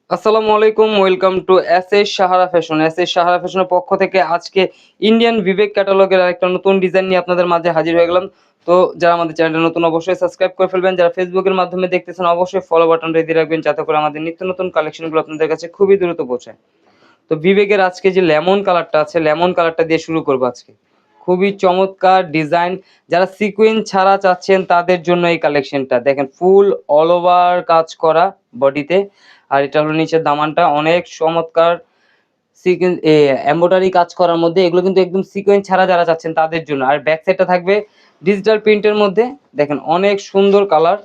আসসালামু আলাইকুম, welcome to S S Sahara fashion. S S Sahara ফ্যাশনের পক্ষ থেকে আজকে ইন্ডিয়ান বিবেক ক্যাটালগের একটা নতুন ডিজাইন নিয়ে আপনাদের মাঝে হাজির হয়ে গেলাম। তো যারা আমাদের চ্যানেলটা নতুন অবশ্যই সাবস্ক্রাইব করে ফেলবেন, যারা ফেসবুকের মাধ্যমে দেখতেছেন অবশ্যই ফলো বাটনটা দিয়ে রাখবেন যাতে করে আমাদের নিত্য নতুন কালেকশনগুলো আপনাদের কাছে খুবই দ্রুত পৌঁছায়। তো বিবেকের আজকে যে লেমন কালারটা আছে, লেমন কালারটা দিয়ে শুরু করবো আজকে। খুবই চমৎকার ডিজাইন, যারা সিকোয়েন্স ছাড়া চাচ্ছেন তাদের জন্য এই কালেকশনটা দেখেন, ফুল অল ওভার কাজ করা বডিতে। আর এটা হলো নিচের দামানটা অনেক চমৎকার সিকোয়েন্স এমব্রয়ডারি কাজ করার মধ্যে, এগুলো কিন্তু একদম সিকোয়েন্স ছাড়া যারা চাচ্ছেন তাদের জন্য। আর ব্যাক সাইডটা থাকবে ডিজিটাল প্রিন্টের মধ্যে, দেখেন অনেক সুন্দর কালার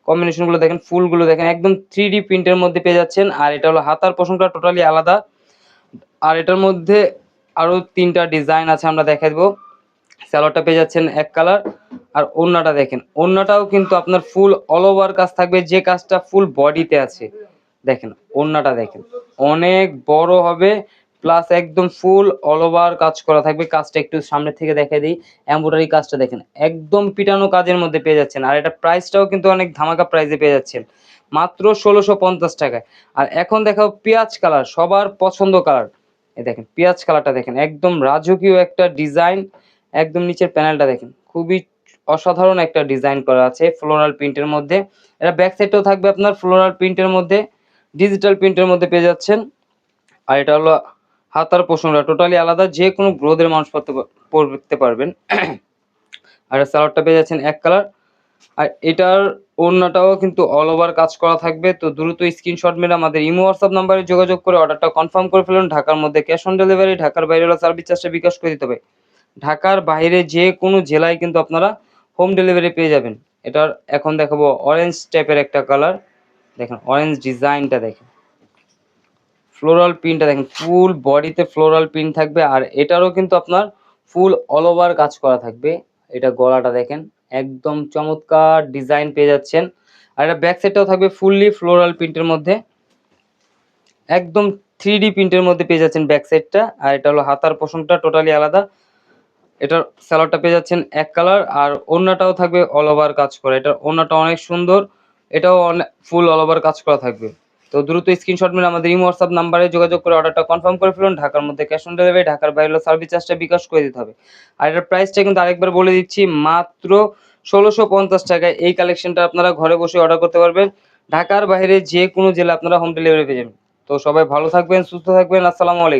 কম্বিনেশনগুলো দেখেন, ফুলগুলো দেখেন একদম 3D প্রিন্টের মধ্যে পেয়ে যাচ্ছেন। আর এটা হলো হাতার পোর্শনটা টোটালি আলাদা। আর এটার মধ্যে আরো 3টা ডিজাইন আছে, আমরা দেখাই দেবো। সালোয়ারটা পেয়ে যাচ্ছেন এক কালার। আর ওড়নাটা দেখেন, ওড়নাটাও কিন্তু আপনার ফুল অল ওভার কাজ থাকবে, যে কাজটা ফুল বডিতে আছে। দেখেন ওড়নাটা দেখেন অনেক বড় হবে, প্লাস একদম ফুল অল ওভার কাজ করা থাকবে। কাজটা একটু সামনে থেকে দেখাই দিই, এমব্রয়ডারি কাজটা দেখেন একদম পিটানো কাজের মধ্যে পেয়ে যাচ্ছেন। আর এটা প্রাইসটাও কিন্তু অনেক ধামাকা প্রাইসে পেয়ে যাচ্ছেন, মাত্র 1650 টাকায়। আর এখন দেখাও পেঁয়াজ কালার, সবার পছন্দ কালার। এই দেখেন পেঁয়াজ কালারটা দেখেন একদম রাজকীয় একটা ডিজাইন। একদম নিচের প্যানেলটা দেখেন খুবই অসাধারণ একটা ডিজাইন করা আছে ফ্লোরাল প্রিন্টের মধ্যে। এটা ব্যাক সাইডটাও থাকবে আপনার ফ্লোরাল প্রিন্টের মধ্যে, ডিজিটাল প্রিন্টের মধ্যে পেয়ে যাচ্ছেন। আর এটা হলো হাতার পোর্শনটা টোটালি আলাদা, যে কোনো গ্রোথের মানুষ পরতে পারবেন। আর সালোয়ারটা পেয়ে যাচ্ছেন এক কালার। আর এটার ওড়নাটাও কিন্তু অল ওভার কাজ করা থাকবে। তো দ্রুত স্ক্রিনশট মেরে আমাদের ইমো হোয়াটসঅ্যাপ নাম্বারে যোগাযোগ করে অর্ডারটা কনফার্ম করে ফেলুন। ঢাকার মধ্যে ক্যাশ অন ডেলিভারি, ঢাকার বাইরে হলো সার্ভিস চার্জটা বিকাশ করে দিতে হবে। ঢাকার বাইরে যে কোনো জেলায় কিন্তু আপনারা হোম ডেলিভারি পেয়ে যাবেন। এটার এখন দেখাবো অরেঞ্জ টাইপের একটা কালার, দেখেন অরেঞ্জ ডিজাইনটা দেখেন, ফ্লোরাল প্রিন্টটা দেখেন, ফুল বডিতে ফ্লোরাল প্রিন্ট থাকবে। আর এটারও কিন্তু আপনার ফুল অল ওভার কাজ করা থাকবে। এটা গলাটা দেখেন একদম চমৎকার ডিজাইন পেয়ে যাচ্ছেন। আর এটা ব্যাক সাইডটাও থাকবে ফুললি ফ্লোরাল প্রিন্টের মধ্যে, একদম 3D প্রিন্টের মধ্যে পেয়ে যাচ্ছেন ব্যাক সাইডটা। আর এটা হলো হাতার পোর্শনটা টোটালি আলাদা। এটার সালোয়ারটা পেয়ে যাচ্ছেন এক কালার। আর ওড়নাটাও থাকবে অল ওভার কাজ করা, এটার ওড়নাটা অনেক সুন্দর, এটাও অনেক ফুল অল ওভার কাজ করা থাকবে। তো দ্রুত স্ক্রিনশট মেরে আমাদের ইমো হোয়াটসঅ্যাপ নাম্বারে যোগাযোগ করে অর্ডারটা কনফার্ম করে ফেলুন। ঢাকার মধ্যে ক্যাশ অন ডেলিভারি, ঢাকার বাইরে হলো সার্ভিস চার্জটা বিকাশ করে দিতে হবে। আর এটার প্রাইসটা কিন্তু আরেকবার বলে দিচ্ছি, মাত্র 1650 টাকায় এই কালেকশনটা আপনারা ঘরে বসে অর্ডার করতে পারবেন। ঢাকার বাইরে যে কোনো জেলা আপনারা হোম ডেলিভারি পেয়ে যাবেন। তো সবাই ভালো থাকবেন, সুস্থ থাকবেন, আসসালামু আলাইকুম।